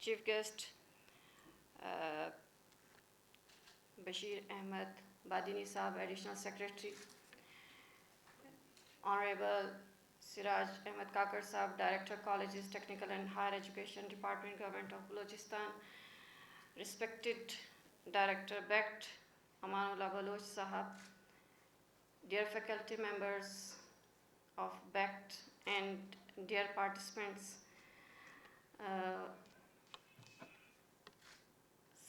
Chief guest Bashir Ahmed Badini Saab, Additional Secretary, Honorable Siraj Ahmed Kakar Saab, Director, Colleges, Technical and Higher Education Department, Government of Balochistan, respected Director BECT Amanullah Baloch Sahab, dear faculty members of BECT and dear participants,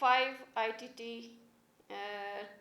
5 ITT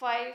5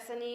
SNE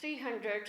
300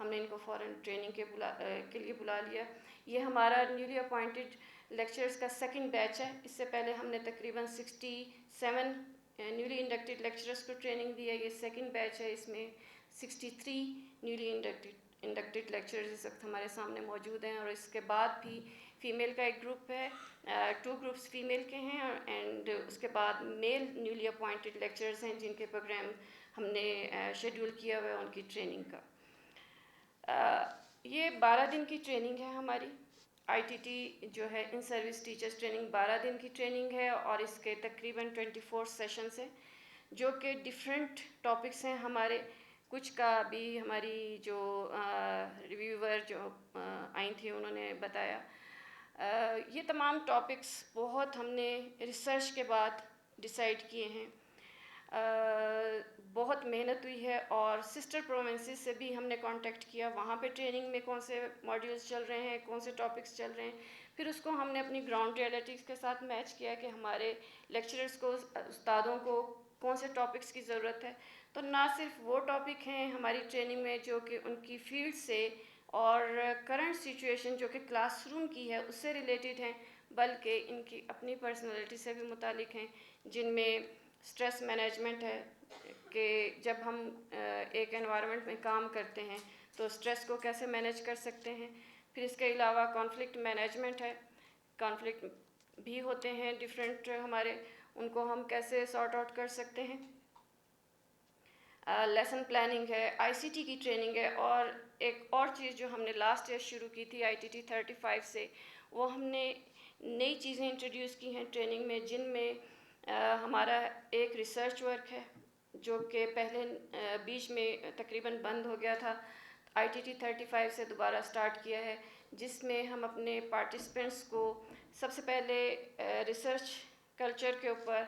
ہم نے ان کو فوراً training کے لیے بلا لیا. یہ ہمارا نیولی اپوائنٹڈ لیکچرز کا سیکنڈ بیچ ہے. اس سے پہلے ہم نے تقریباً 67 نیولی انڈکٹیڈ لیکچررز کو ٹریننگ دی ہے. یہ سیکنڈ بیچ ہے. اس میں 63 نیولی انڈکٹیڈ لیکچررز اس وقت ہمارے سامنے موجود ہیں, اور اس کے بعد بھی فیمیل کا ایک گروپ ہے, 2 گروپس فیمیل کے ہیں, اینڈ اس کے بعد میل نیولی اپوائنٹڈ لیکچررز ہیں جن کے پروگرام ہم نے شیڈول کیا ہوا ہے ان کی ٹریننگ کا. یہ 12 دن کی ٹریننگ ہے ہماری. آئی ٹی ٹی جو ہے ان سروس ٹیچرز ٹریننگ 12 دن کی ٹریننگ ہے, اور اس کے تقریباً 24 سیشنز ہیں جو کہ ڈفرینٹ ٹاپکس ہیں ہمارے. کچھ کا بھی ہماری جو ریویور جو آئی تھیں انہوں نے بتایا. یہ تمام ٹاپکس بہت ہم نے ریسرچ کے بعد ڈیسائیڈ کیے ہیں. بہت محنت ہوئی ہے, اور سسٹر پروونسز سے بھی ہم نے کانٹیکٹ کیا, وہاں پہ ٹریننگ میں کون سے ماڈیولز چل رہے ہیں, کون سے ٹاپکس چل رہے ہیں. پھر اس کو ہم نے اپنی گراؤنڈ ریئلٹیز کے ساتھ میچ کیا کہ ہمارے لیکچررز کو, استادوں کو کون سے ٹاپکس کی ضرورت ہے. تو نہ صرف وہ ٹاپک ہیں ہماری ٹریننگ میں جو کہ ان کی فیلڈ سے اور کرنٹ سچویشن جو کہ کلاس روم کی ہے اس سے ریلیٹڈ ہیں, بلکہ ان کی اپنی پرسنالٹی سے بھی متعلق ہیں, جن میں اسٹریس مینجمنٹ ہے کہ جب ہم ایک انوائرمنٹ میں کام کرتے ہیں تو اسٹریس کو کیسے مینیج کر سکتے ہیں. پھر اس کے علاوہ کانفلکٹ مینجمنٹ ہے, کانفلکٹ بھی ہوتے ہیں ڈفرینٹ ہمارے, ان کو ہم کیسے سارٹ آؤٹ کر سکتے ہیں. لیسن پلاننگ ہے, آئی سی ٹی کی ٹریننگ ہے, اور ایک اور چیز جو ہم نے لاسٹ ایئر شروع کی تھی آئی ٹی ٹی 35 سے, وہ ہم نے نئی چیزیں انٹروڈیوس کی ہیں ٹریننگ میں, جن میں ہمارا ایک ریسرچ ورک ہے جو کہ پہلے بیچ میں تقریباً بند ہو گیا تھا. آئی ٹی ٹی 35 سے دوبارہ سٹارٹ کیا ہے, جس میں ہم اپنے پارٹیسپینٹس کو سب سے پہلے ریسرچ کلچر کے اوپر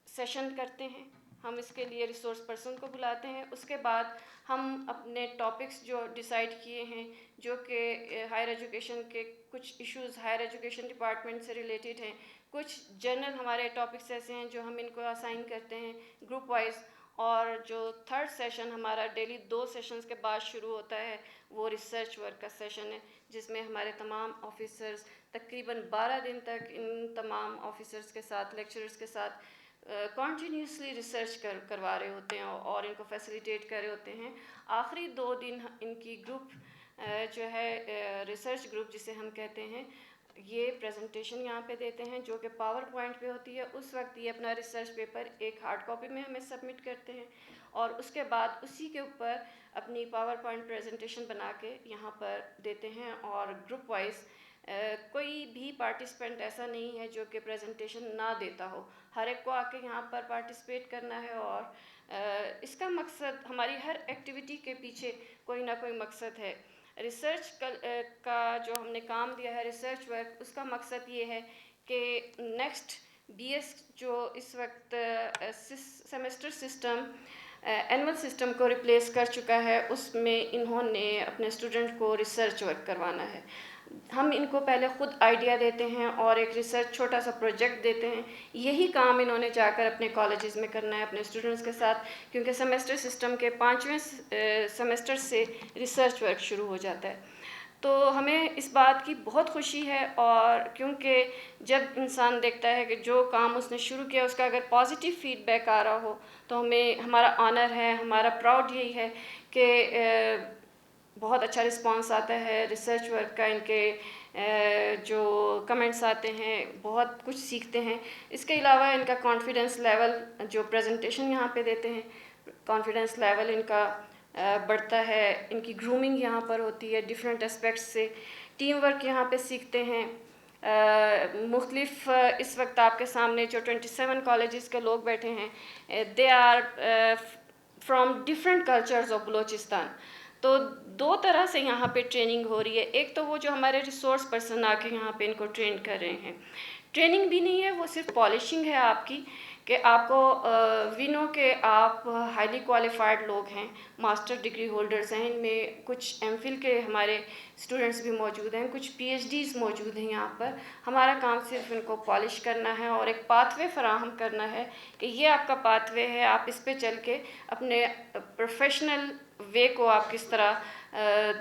سیشن کرتے ہیں. ہم اس کے لیے ریسورس پرسن کو بلاتے ہیں. اس کے بعد ہم اپنے ٹاپکس جو ڈیسائیڈ کیے ہیں جو کہ ہائر ایجوکیشن کے کچھ ایشوز ہائر ایجوکیشن ڈپارٹمنٹ سے ریلیٹڈ ہیں, کچھ جنرل ہمارے ٹاپکس ایسے ہیں جو ہم ان کو اسائن کرتے ہیں گروپ وائز. اور جو تھرڈ سیشن ہمارا ڈیلی 2 سیشنز کے بعد شروع ہوتا ہے وہ ریسرچ ورک کا سیشن ہے, جس میں ہمارے تمام آفیسرز تقریباً 12 دن تک ان تمام آفیسرز کے ساتھ لیکچررز کے ساتھ کنٹینیوسلی ریسرچ کروا رہے ہوتے ہیں اور ان کو فیسیلیٹیٹ کر رہے ہوتے ہیں. آخری 2 دن ان کی گروپ جو ہے ریسرچ گروپ جسے ہم کہتے ہیں, یہ پریزنٹیشن یہاں پہ دیتے ہیں جو کہ پاور پوائنٹ پہ ہوتی ہے. اس وقت یہ اپنا ریسرچ پیپر ایک ہارڈ کاپی میں ہمیں سبمٹ کرتے ہیں, اور اس کے بعد اسی کے اوپر اپنی پاور پوائنٹ پریزنٹیشن بنا کے یہاں پر دیتے ہیں. اور گروپ وائز کوئی بھی پارٹیسپینٹ ایسا نہیں ہے جو کہ پریزنٹیشن نہ دیتا ہو, ہر ایک کو آ کے یہاں پر پارٹیسپیٹ کرنا ہے. اور اس کا مقصد, ہماری ہر ایکٹیویٹی کے پیچھے کوئی نہ کوئی مقصد ہے. ریسرچ کا جو ہم نے کام دیا ہے ریسرچ ورک, اس کا مقصد یہ ہے کہ نیکسٹ بی ایس جو اس وقت سیمسٹر سسٹم اینول سسٹم کو ریپلیس کر چکا ہے, اس میں انہوں نے اپنے اسٹوڈنٹ کو ریسرچ ورک کروانا ہے. ہم ان کو پہلے خود آئیڈیا دیتے ہیں اور ایک ریسرچ چھوٹا سا پروجیکٹ دیتے ہیں. یہی کام انہوں نے جا کر اپنے کالجز میں کرنا ہے اپنے اسٹوڈنٹس کے ساتھ, کیونکہ سیمسٹر سسٹم کے 5ویں سیمسٹر سے ریسرچ ورک شروع ہو جاتا ہے. تو ہمیں اس بات کی بہت خوشی ہے, اور کیونکہ جب انسان دیکھتا ہے کہ جو کام اس نے شروع کیا اس کا اگر پازیٹیو فیڈ بیک آ رہا ہو تو ہمارا آنر ہے, ہمارا پراؤڈ یہی ہے کہ بہت اچھا رسپانس آتا ہے ریسرچ ورک کا. ان کے جو کمنٹس آتے ہیں بہت کچھ سیکھتے ہیں. اس کے علاوہ ان کا کانفیڈنس لیول جو پریزنٹیشن یہاں پہ دیتے ہیں, کانفیڈنس لیول ان کا بڑھتا ہے. ان کی گرومنگ یہاں پر ہوتی ہے ڈفرینٹ اسپیکٹس سے. ٹیم ورک یہاں پہ سیکھتے ہیں. مختلف اس وقت آپ کے سامنے جو 27 کالجز کے لوگ بیٹھے ہیں, they are from different cultures of Balochistan. تو 2 طرح سے یہاں پہ ٹریننگ ہو رہی ہے. ایک تو وہ جو ہمارے ریسورس پرسن آ کے یہاں پہ ان کو ٹرین کر رہے ہیں. ٹریننگ بھی نہیں ہے, وہ صرف پالشنگ ہے آپ کی, کہ آپ کو وی نو کہ آپ ہائیلی کوالیفائڈ لوگ ہیں, ماسٹر ڈگری ہولڈرز ہیں. ان میں کچھ ایم فل کے ہمارے اسٹوڈنٹس بھی موجود ہیں, کچھ پی ایچ ڈیز موجود ہیں یہاں پر. ہمارا کام صرف ان کو پالش کرنا ہے اور ایک پاتھ وے فراہم کرنا ہے کہ یہ آپ کا پاتھ وے ہے, آپ اس پہ چل کے اپنے پروفیشنل وے کو آپ کس طرح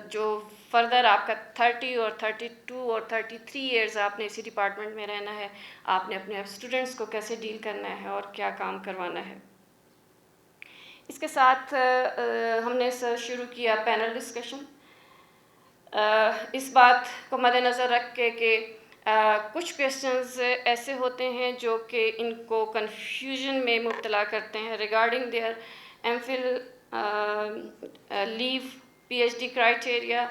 جو فردر آپ کا 30 اور 32 اور 33 ایئرز آپ نے اسی ڈپارٹمنٹ میں رہنا ہے، آپ نے اپنے اسٹوڈنٹس کو کیسے ڈیل کرنا ہے اور کیا کام کروانا ہے۔ اس کے ساتھ ہم نے شروع کیا پینل ڈسکشن، اس بات کو مد نظر رکھ کے کہ کچھ کویشچنز ایسے ہوتے ہیں جو کہ ان کو کنفیوژن میں مبتلا کرتے ہیں regarding their M Phil leave P H D criteria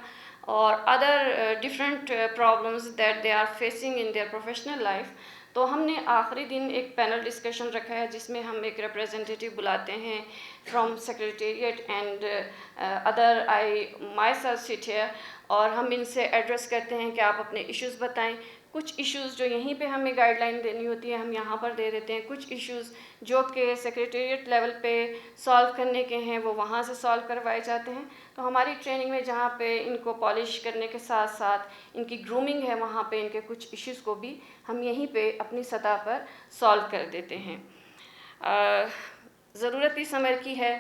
اور other different problems that they are facing in their professional life. تو ہم نے آخری دن ایک پینل ڈسکشن رکھا ہے جس میں ہم ایک ریپریزنٹیٹیو بلاتے ہیں from secretariat and other I my self سٹ ہیئر، اور ہم ان سے ایڈریس کرتے ہیں کہ آپ اپنے ایشوز بتائیں۔ کچھ ایشوز جو یہیں پہ ہمیں گائیڈ لائن دینی ہوتی ہے ہم یہاں پر دے دیتے ہیں، کچھ ایشوز جو کہ سیکریٹریٹ لیول پہ سالو کرنے کے ہیں وہ وہاں سے سالو کروائے جاتے ہیں۔ تو ہماری ٹریننگ میں جہاں پہ ان کو پالش کرنے کے ساتھ ساتھ ان کی گرومنگ ہے وہاں پہ ان کے کچھ ایشوز کو بھی ہم یہیں پہ اپنی سطح پر سالو کر دیتے ہیں۔ ضرورت اس عمل کی ہے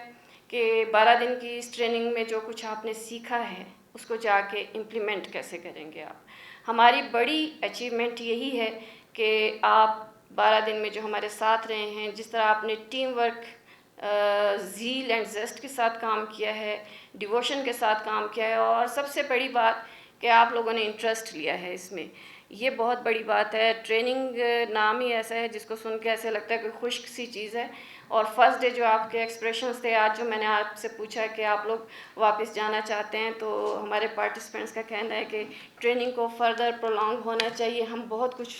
کہ 12 دن کی اس ٹریننگ میں جو کچھ آپ نے سیکھا ہے اس کو جا کے امپلیمنٹ کیسے کریں گے آپ۔ ہماری بڑی اچیومنٹ یہی ہے کہ آپ 12 دن میں جو ہمارے ساتھ رہے ہیں، جس طرح آپ نے team work, Zail and zest کے ساتھ کام کیا ہے، ڈیووشن کے ساتھ کام کیا ہے، اور سب سے بڑی بات کہ آپ لوگوں نے انٹرسٹ لیا ہے اس میں، یہ بہت بڑی بات ہے۔ ٹریننگ نام ہی ایسا ہے جس کو سن کے ایسے لگتا ہے کہ خشک سی چیز ہے، اور فرسٹ ڈے جو آپ کے ایکسپریشنز تھے، آج جو میں نے آپ سے پوچھا کہ آپ لوگ واپس جانا چاہتے ہیں، تو ہمارے پارٹیسپینٹس کا کہنا ہے کہ ٹریننگ کو فردر پرولونگ ہونا چاہیے، ہم بہت کچھ